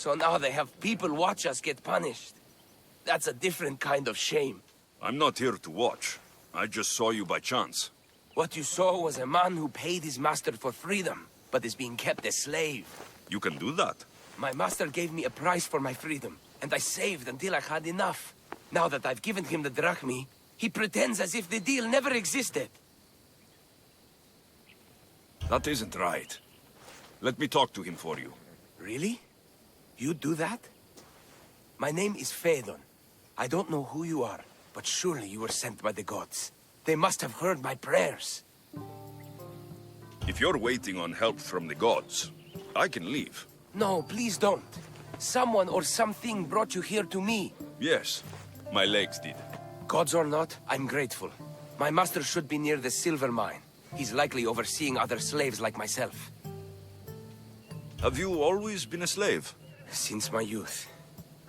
So now they have people watch us get punished. That's a different kind of shame. I'm not here to watch. I just saw you by chance. What you saw was a man who paid his master for freedom, but is being kept a slave. You can do that? My master gave me a price for my freedom, and I saved until I had enough. Now that I've given him the drachmi, he pretends as if the deal never existed. That isn't right. Let me talk to him for you. Really? You do that? My name is Phaedon. I don't know who you are, but surely you were sent by the gods. They must have heard my prayers. If you're waiting on help from the gods, I can leave. No, please don't. Someone or something brought you here to me. Yes, my legs did. Gods or not, I'm grateful. My master should be near the silver mine. He's likely overseeing other slaves like myself. Have you always been a slave? Since my youth.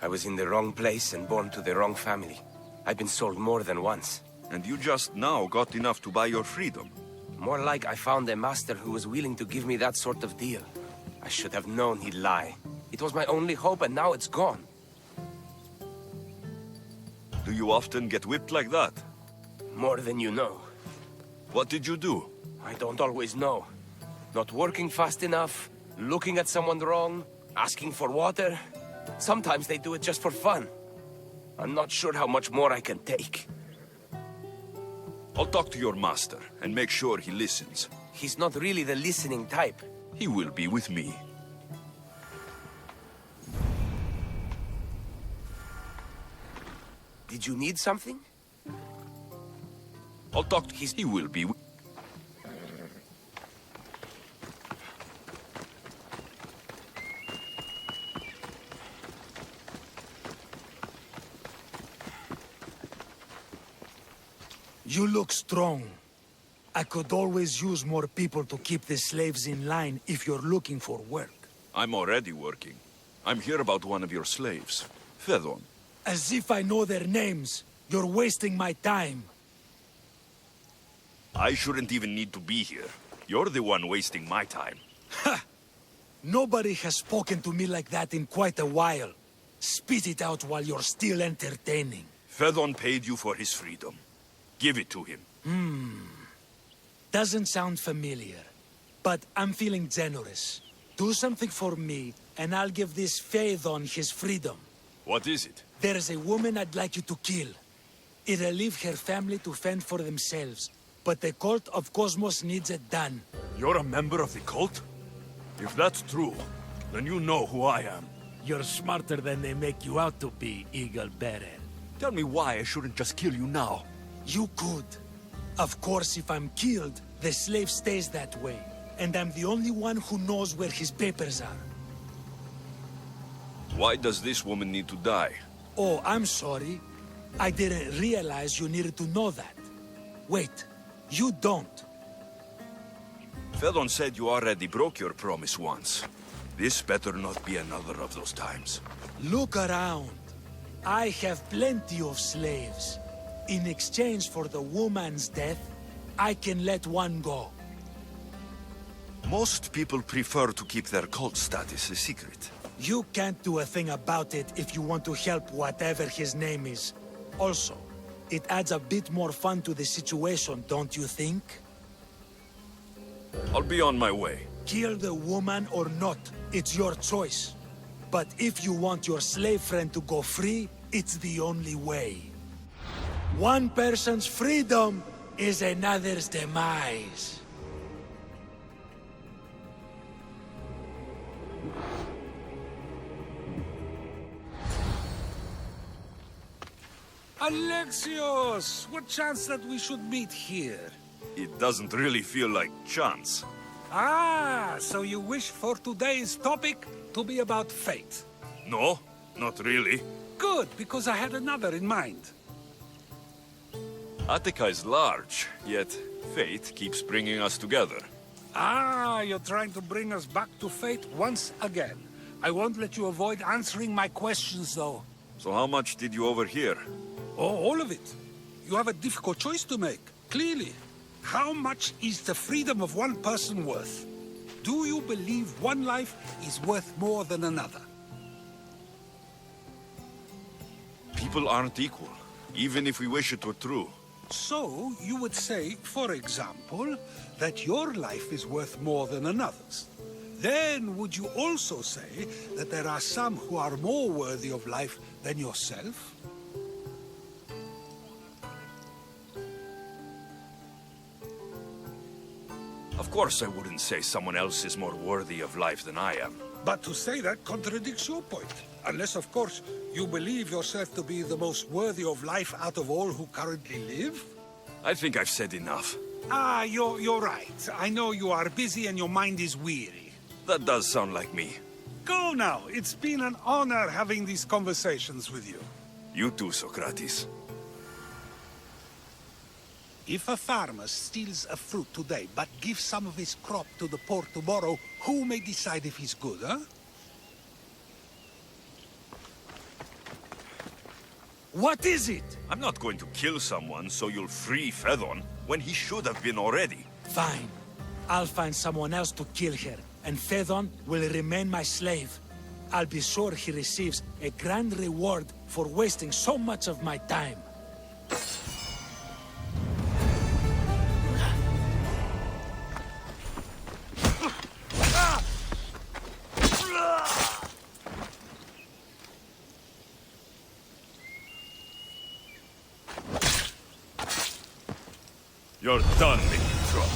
I was in the wrong place and born to the wrong family. I've been sold more than once. And you just now got enough to buy your freedom. More like I found a master who was willing to give me that sort of deal. I should have known he'd lie. It was my only hope, and now it's gone. Do you often get whipped like that? More than you know. What did you do? I don't always know. Not working fast enough, looking at someone wrong, asking for water. Sometimes they do it just for fun. I'm not sure how much more I can take. I'll talk to your master and make sure he listens. He's not really the listening type. He will be with me. Did you need something? I'll talk to him. He will be with... You look strong. I could always use more people to keep the slaves in line if you're looking for work. I'm already working. I'm here about one of your slaves, Phaedon. As if I know their names. You're wasting my time. I shouldn't even need to be here. You're the one wasting my time. Ha! Nobody has spoken to me like that in quite a while. Spit it out while you're still entertaining. Phaedon paid you for his freedom. Give it to him. Doesn't sound familiar. But I'm feeling generous. Do something for me, and I'll give this Phaedon his freedom. What is it? There's a woman I'd like you to kill. It'll leave her family to fend for themselves. But the cult of Cosmos needs it done. You're a member of the cult? If that's true, then you know who I am. You're smarter than they make you out to be, Eagle Bearer. Tell me why I shouldn't just kill you now. You could. Of course, if I'm killed, the slave stays that way. And I'm the only one who knows where his papers are. Why does this woman need to die? Oh, I'm sorry. I didn't realize you needed to know that. Wait, you don't. Phaedon said you already broke your promise once. This better not be another of those times. Look around. I have plenty of slaves. In exchange for the woman's death, I can let one go. Most people prefer to keep their cult status a secret. You can't do a thing about it if you want to help whatever his name is. Also, it adds a bit more fun to the situation, don't you think? I'll be on my way. Kill the woman or not, it's your choice. But if you want your slave friend to go free, it's the only way. One person's freedom is another's demise. Alexios! What chance that we should meet here? It doesn't really feel like chance. Ah, so you wish for today's topic to be about fate? No, not really. Good, because I had another in mind. Attica is large, yet fate keeps bringing us together. Ah, you're trying to bring us back to fate once again. I won't let you avoid answering my questions, though. So how much did you overhear? Oh, all of it. You have a difficult choice to make, clearly. How much is the freedom of one person worth? Do you believe one life is worth more than another? People aren't equal, even if we wish it were true. So, you would say, for example, that your life is worth more than another's. Then, would you also say that there are some who are more worthy of life than yourself? Of course I wouldn't say someone else is more worthy of life than I am. But to say that contradicts your point. Unless, of course, you believe yourself to be the most worthy of life out of all who currently live? I think I've said enough. Ah, you're right. I know you are busy and your mind is weary. That does sound like me. Go now. It's been an honor having these conversations with you. You too, Socrates. If a farmer steals a fruit today, but gives some of his crop to the poor tomorrow, who may decide if he's good, huh? What is it? I'm not going to kill someone so you'll free Fedon when he should have been already. Fine. I'll find someone else to kill her, and Fedon will remain my slave. I'll be sure he receives a grand reward for wasting so much of my time. You're done making trouble.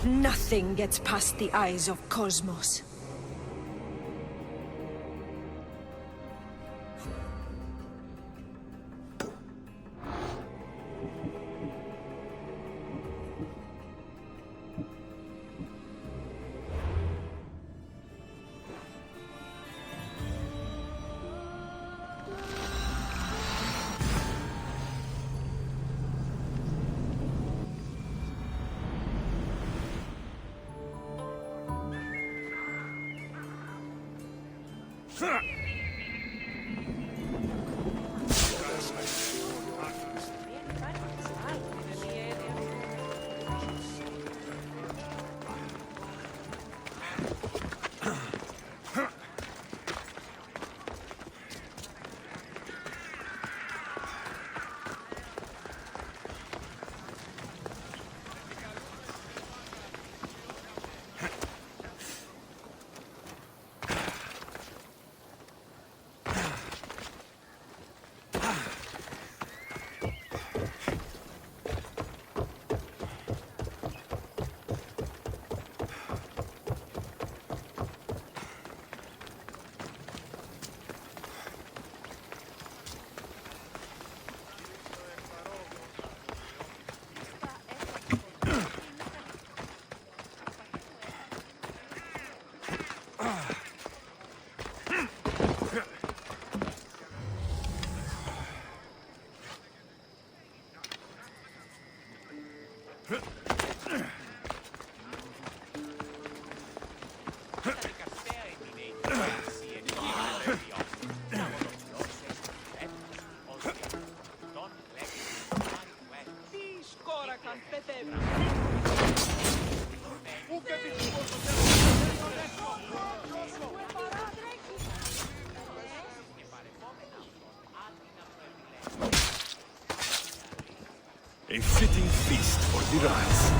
Nothing gets past the eyes of Cosmos. A fitting feast for the rats.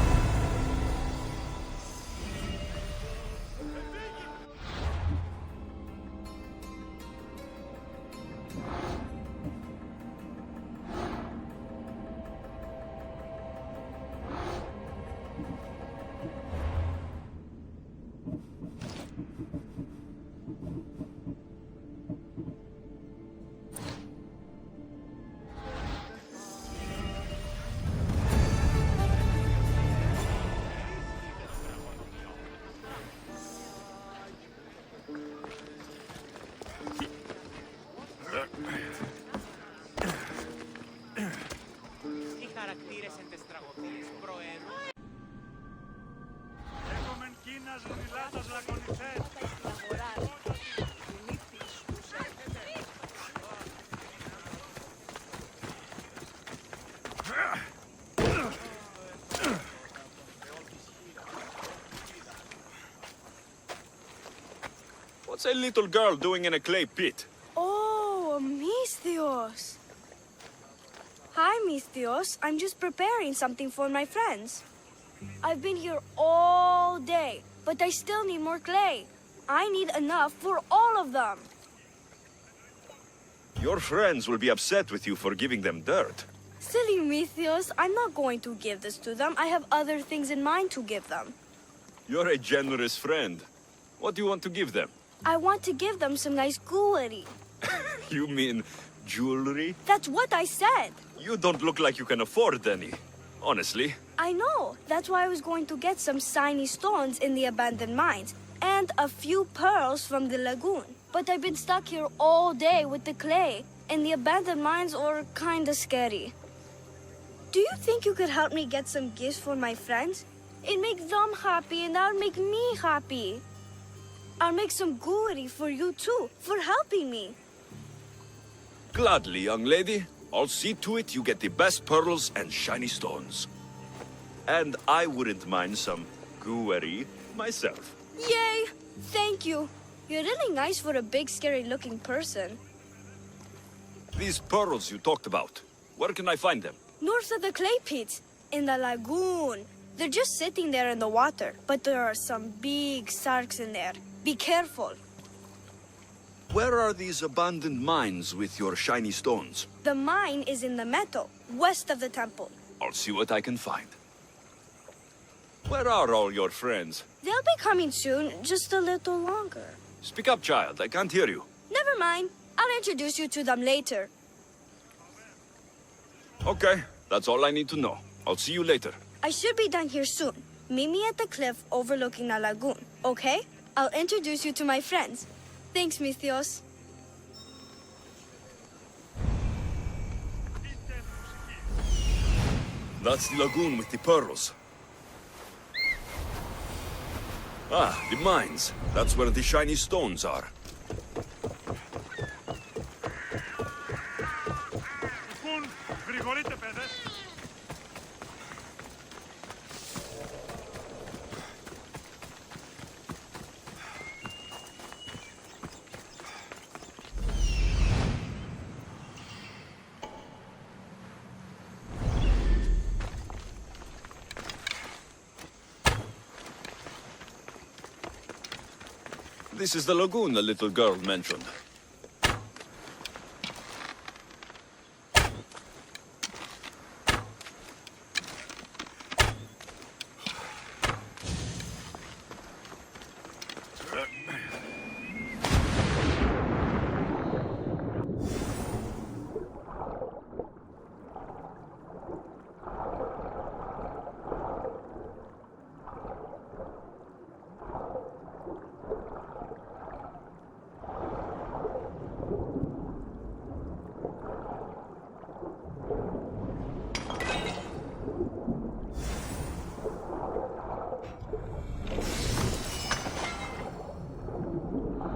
Οι χαρακτήρες εν τες τραγωδίες προέρουν. Έχουμε κίνας, λιλάτας, λακωνιτσές. What's a little girl doing in a clay pit? Oh, Misthios. Hi, Misthios. I'm just preparing something for my friends. I've been here all day, but I still need more clay. I need enough for all of them. Your friends will be upset with you for giving them dirt. Silly Misthios, I'm not going to give this to them. I have other things in mind to give them. You're a generous friend. What do you want to give them? I want to give them some nice jewelry. You mean jewelry? That's what I said. You don't look like you can afford any. Honestly. I know. That's why I was going to get some shiny stones in the abandoned mines and a few pearls from the lagoon. But I've been stuck here all day with the clay, and the abandoned mines are kinda scary. Do you think you could help me get some gifts for my friends? It'd make them happy, and that'll make me happy. I'll make some jewelry for you too, for helping me. Gladly, young lady. I'll see to it you get the best pearls and shiny stones. And I wouldn't mind some jewelry myself. Yay! Thank you. You're really nice for a big, scary-looking person. These pearls you talked about, where can I find them? North of the clay pits, in the lagoon. They're just sitting there in the water, but there are some big sharks in there. Be careful. Where are these abandoned mines with your shiny stones? The mine is in the meadow, west of the temple. I'll see what I can find. Where are all your friends? They'll be coming soon, just a little longer. Speak up, child. I can't hear you. Never mind. I'll introduce you to them later. Okay, that's all I need to know. I'll see you later. I should be done here soon. Meet me at the cliff overlooking the lagoon, okay? I'll introduce you to my friends. Thanks, Misthios. That's the lagoon with the pearls. Ah, the mines. That's where the shiny stones are. This is the lagoon the little girl mentioned.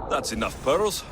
That's enough pearls.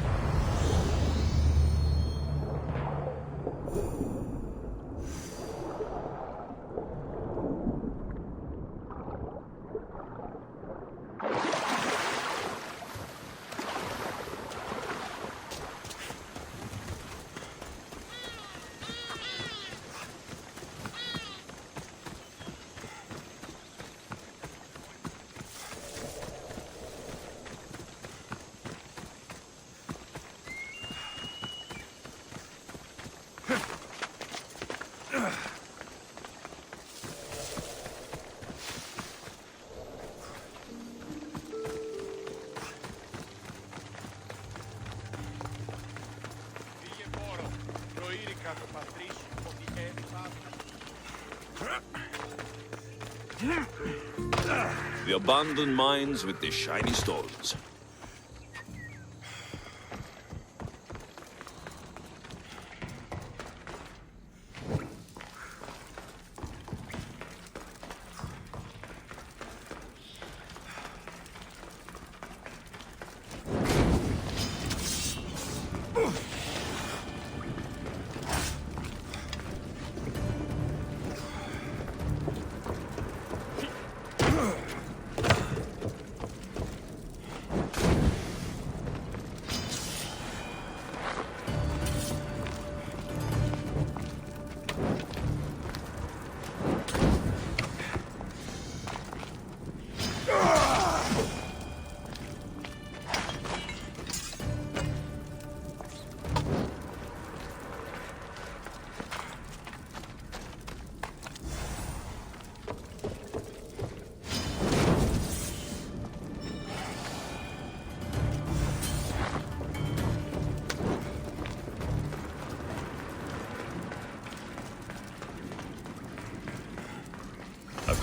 The abandoned mines with the shiny stones.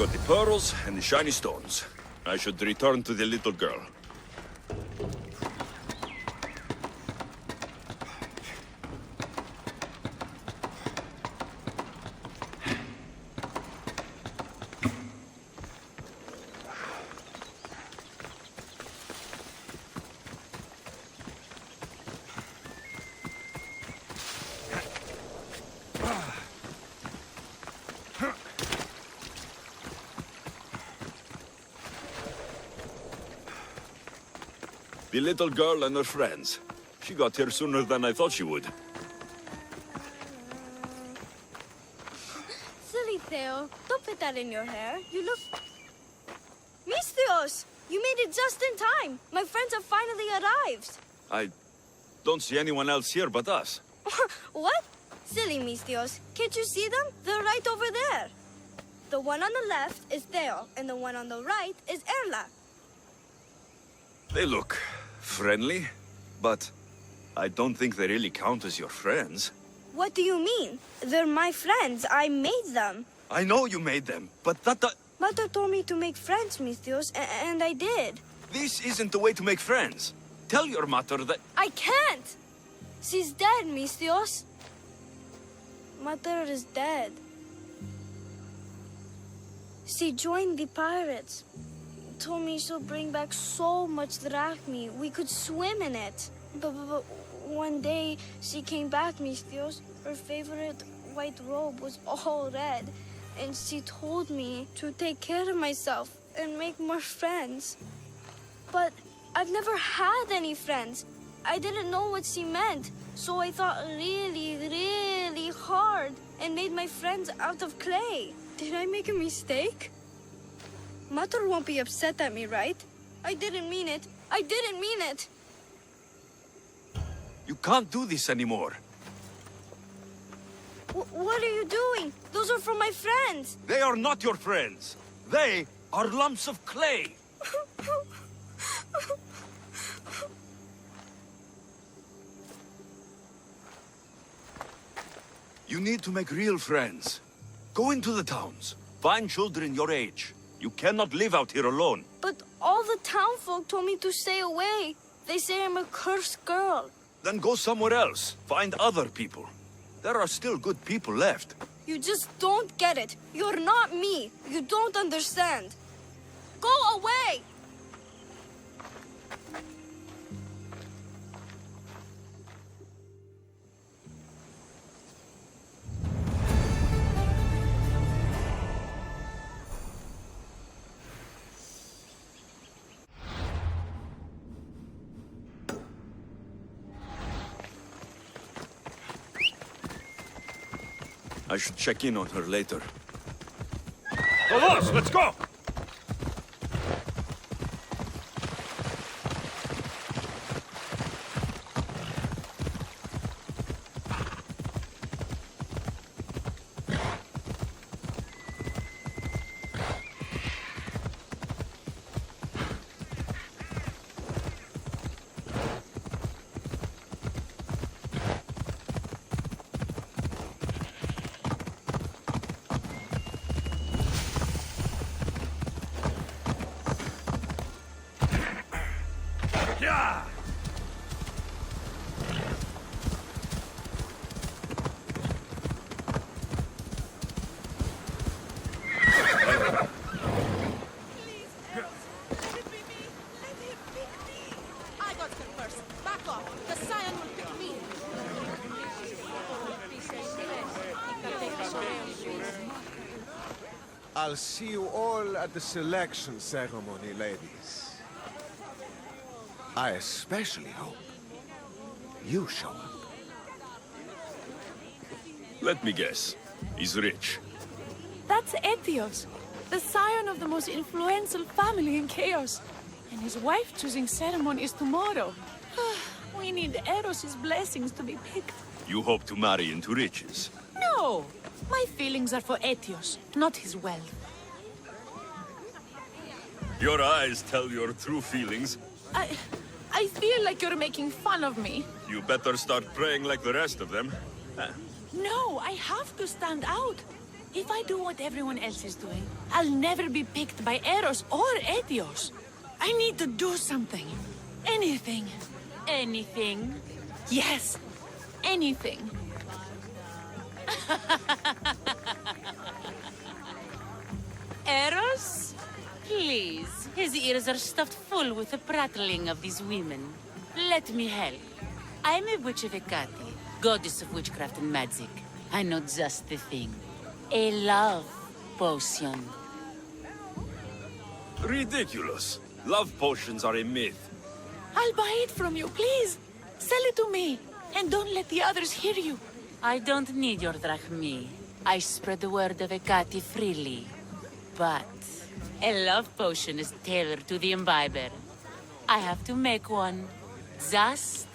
got the pearls and the shiny stones. I should return to the little girl. The little girl and her friends. She got here sooner than I thought she would. Silly Theo, don't put that in your hair. You look... Mistios! You made it just in time. My friends have finally arrived. I don't see anyone else here but us. What? Silly Mistios. Can't you see them? They're right over there. The one on the left is Theo, and the one on the right is Erla. They look friendly, but I don't think they really count as your friends. What do you mean? They're my friends. I made them. I know you made them, but that... Mother told me to make friends, Mistios, and I did. This isn't the way to make friends. Tell your mother that... I can't! She's dead, Mistios. Mother is dead. She joined the pirates. Told me she'll bring back so much drachmi. We could swim in it. But one day she came back, Mistios. Her favorite white robe was all red. And she told me to take care of myself and make more friends. But I've never had any friends. I didn't know what she meant. So I thought really, really hard and made my friends out of clay. Did I make a mistake? Mother won't be upset at me, right? I didn't mean it. I didn't mean it. You can't do this anymore. What are you doing? Those are from my friends. They are not your friends. They are lumps of clay. You need to make real friends. Go into the towns. Find children your age. You cannot live out here alone. But all the townfolk told me to stay away. They say I'm a cursed girl. Then go somewhere else. Find other people. There are still good people left. You just don't get it. You're not me. You don't understand. Go away! I should check in on her later. Todos, let's go! Yeah! I'll see you all at the selection ceremony, ladies. I especially hope you show up. Let me guess. He's rich. That's Etios, the scion of the most influential family in Chaos. And his wife-choosing ceremony is tomorrow. We need Eros' blessings to be picked. You hope to marry into riches. No! My feelings are for Etios, not his wealth. Your eyes tell your true feelings. I feel like you're making fun of me. You better start praying like the rest of them. No, I have to stand out. If I do what everyone else is doing, I'll never be picked by Eros or Etios. I need to do something. Anything. Anything? Yes, anything. Eros? Please, his ears are stuffed full with the prattling of these women. Let me help. I'm a witch of Hecate, goddess of witchcraft and magic. I know just the thing. A love potion. Ridiculous. Love potions are a myth. I'll buy it from you, please. Sell it to me, and don't let the others hear you. I don't need your drachmi. I spread the word of Hecate freely. But a love potion is tailored to the imbiber. I have to make one. Just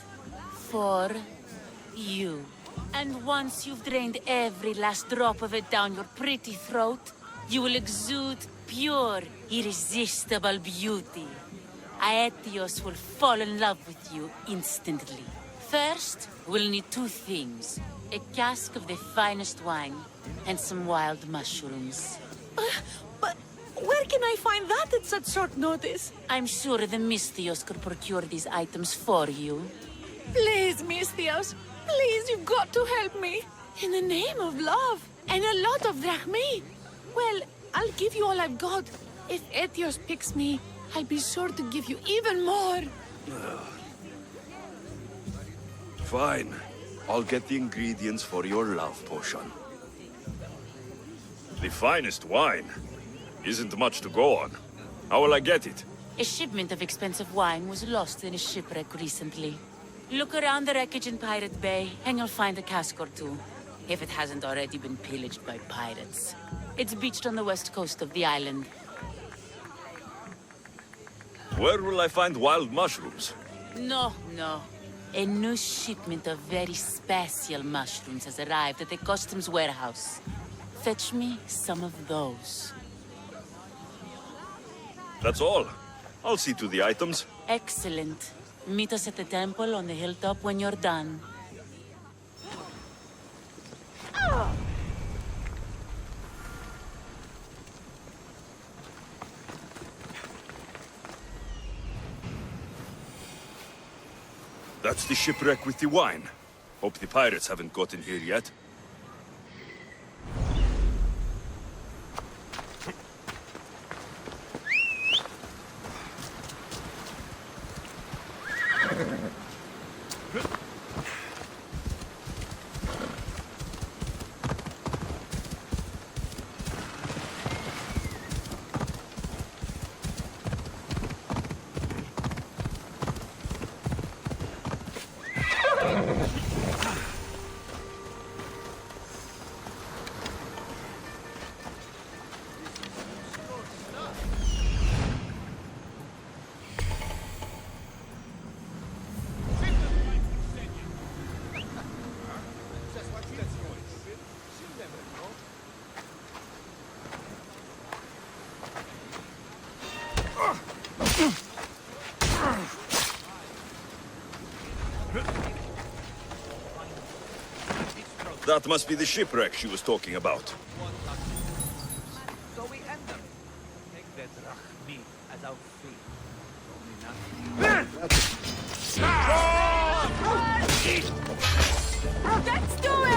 for you. And once you've drained every last drop of it down your pretty throat, you will exude pure, irresistible beauty. Aetios will fall in love with you instantly. First, we'll need two things. A cask of the finest wine, and some wild mushrooms. But where can I find that at such short notice? I'm sure the Mystios could procure these items for you. Please, Mystios. Please, you've got to help me. In the name of love. And a lot of drachmi. Well, I'll give you all I've got. If Etios picks me, I'll be sure to give you even more. Fine. I'll get the ingredients for your love potion. The finest wine? Isn't much to go on. How will I get it? A shipment of expensive wine was lost in a shipwreck recently. Look around the wreckage in Pirate Bay, and you'll find a cask or two. If it hasn't already been pillaged by pirates. It's beached on the west coast of the island. Where will I find wild mushrooms? No. A new shipment of very special mushrooms has arrived at the customs warehouse. Fetch me some of those. That's all. I'll see to the items. Excellent. Meet us at the temple on the hilltop when you're done. That's the shipwreck with the wine. Hope the pirates haven't gotten here yet. That must be the shipwreck she was talking about. So we enter. Take the drachmi as our fee. Let's do it!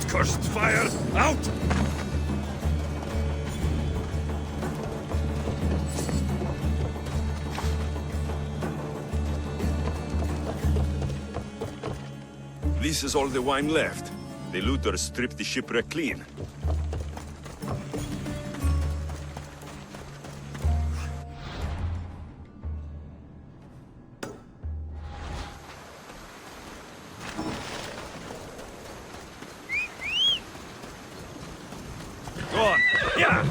Cursed fire! Out! This is all the wine left. The looters stripped the shipwreck clean. Go on! Yeah!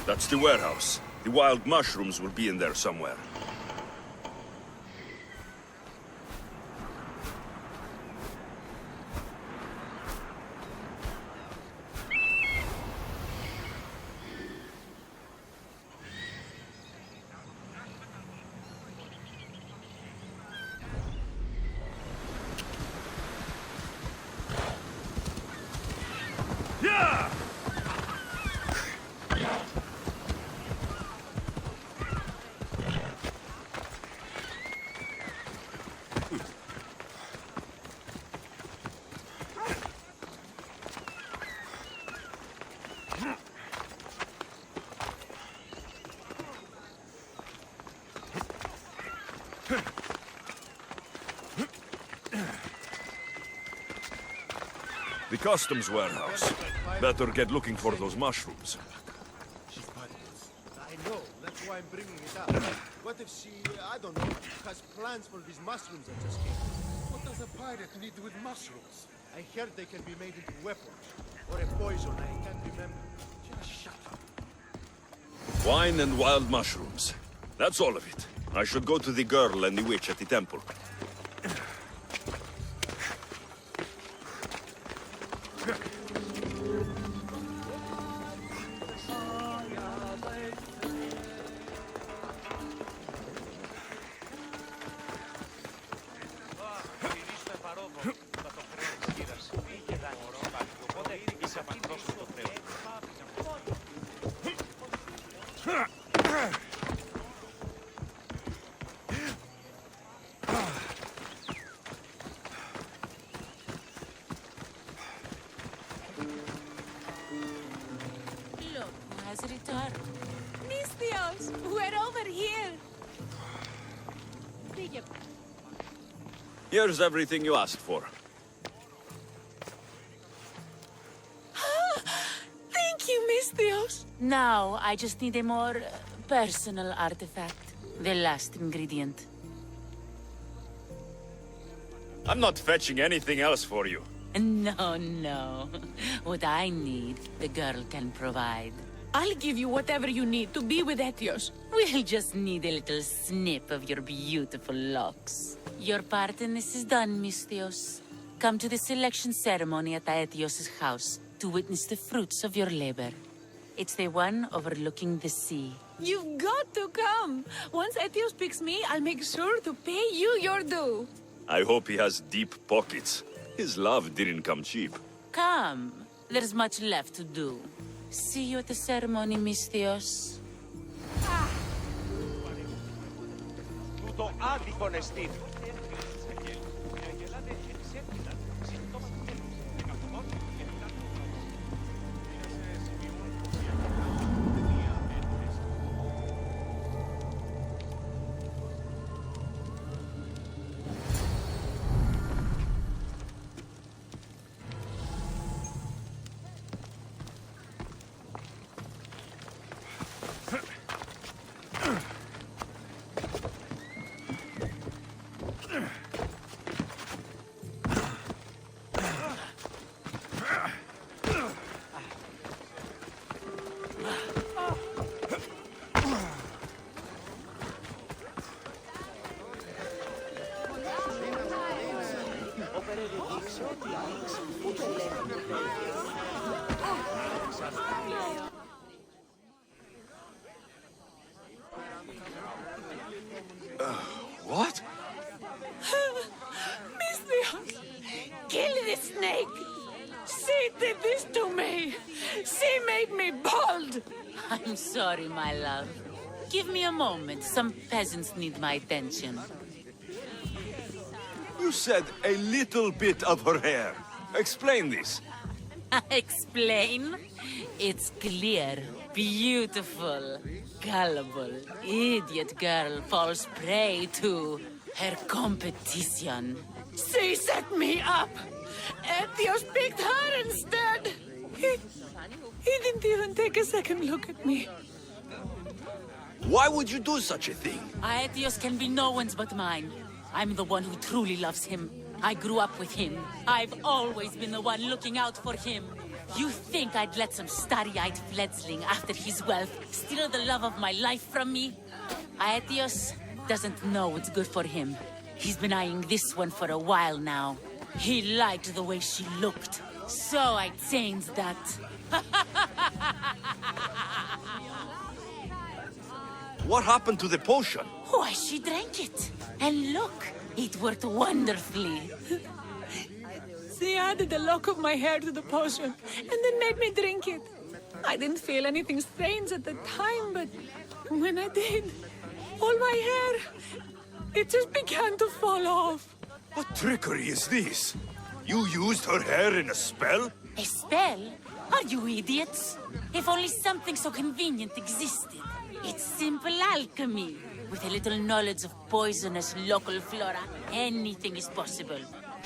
That's the warehouse. The wild mushrooms will be in there somewhere. The customs warehouse. Better get looking for those mushrooms. I know, that's why I'm bringing it up. What if she, I don't know, has plans for these mushrooms that just came? What does a pirate need with mushrooms? I heard they can be made into weapons. Or a poison, I can't remember. Just shut up. Wine and wild mushrooms. That's all of it. I should go to the girl and the witch at the temple. Misthios, we're over here. Here's everything you asked for. Thank you, Misthios. Now, I just need a more personal artifact. The last ingredient. I'm not fetching anything else for you. No, no. What I need, the girl can provide. I'll give you whatever you need to be with Etios. We'll just need a little snip of your beautiful locks. Your part in this is done, Misthios. Come to the selection ceremony at Aetios' house to witness the fruits of your labor. It's the one overlooking the sea. You've got to come. Once Etios picks me, I'll make sure to pay you your due. I hope he has deep pockets. His love didn't come cheap. Come. There's much left to do. See you at the ceremony, Misthios. Τούτο άδικον εστίν. What? Misthios, kill this snake. She did this to me. She made me bald. I'm sorry, my love. Give me a moment. Some peasants need my attention. You said a little bit of her hair. Explain this. Explain? It's clear, beautiful, gullible, idiot girl falls prey to her competition. She set me up. Etios picked her instead. He didn't even take a second look at me. Why would you do such a thing? Aetios can be no one's but mine. I'm the one who truly loves him. I grew up with him. I've always been the one looking out for him. You think I'd let some starry-eyed fledgling after his wealth steal the love of my life from me? Aetios doesn't know what's good for him. He's been eyeing this one for a while now. He liked the way she looked, so I changed that. What happened to the potion? Why, she drank it. And look, it worked wonderfully. She added a lock of my hair to the potion, and then made me drink it. I didn't feel anything strange at the time, but when I did, all my hair, it just began to fall off. What trickery is this? You used her hair in a spell? A spell? Are you idiots? If only something so convenient existed. It's simple alchemy. With a little knowledge of poisonous local flora, anything is possible.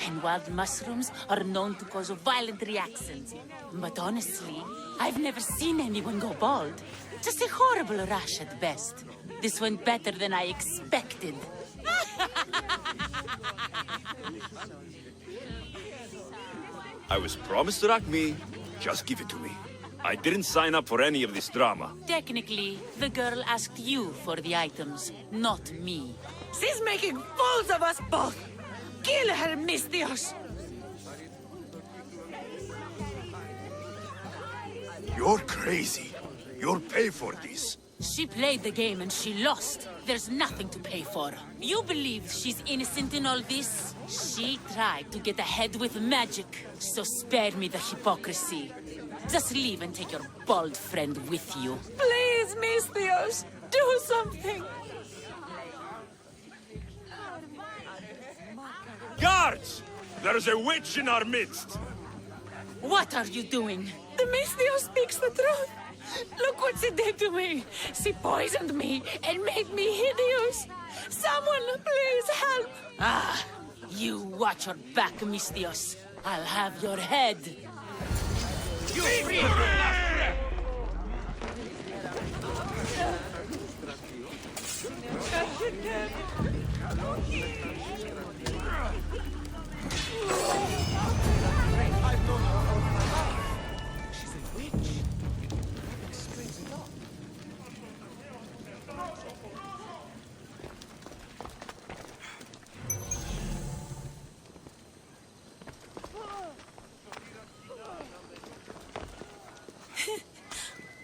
And wild mushrooms are known to cause violent reactions. But honestly, I've never seen anyone go bald. Just a horrible rash at best. This went better than I expected. I was promised Rachmi. Just give it to me. I didn't sign up for any of this drama. Technically, the girl asked you for the items, not me. She's making fools of us both! Kill her, Mistios! You're crazy. You'll pay for this. She played the game and she lost. There's nothing to pay for. You believe she's innocent in all this? She tried to get ahead with magic, so spare me the hypocrisy. Just leave and take your bald friend with you. Please, Mistios, do something! Guards! There's a witch in our midst! What are you doing? The Mistios speaks the truth! Look what she did to me! She poisoned me and made me hideous! Someone, please help! Ah, you watch your back, Mistios. I'll have your head. You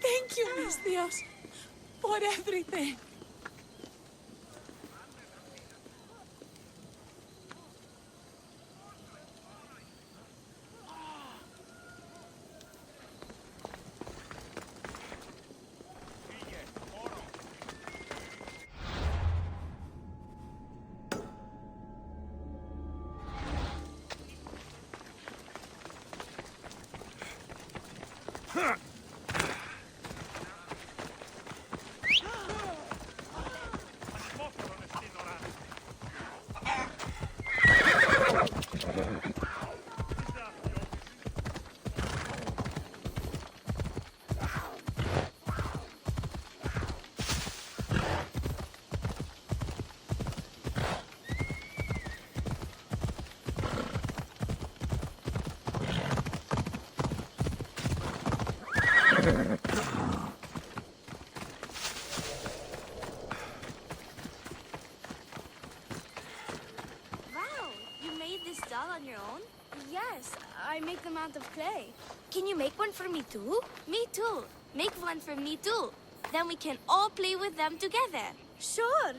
Thank you, Mistios, for everything. On your own? Yes, I make them out of clay. Can you make one for me too? Me too. Make one for me too. Then we can all play with them together. Sure.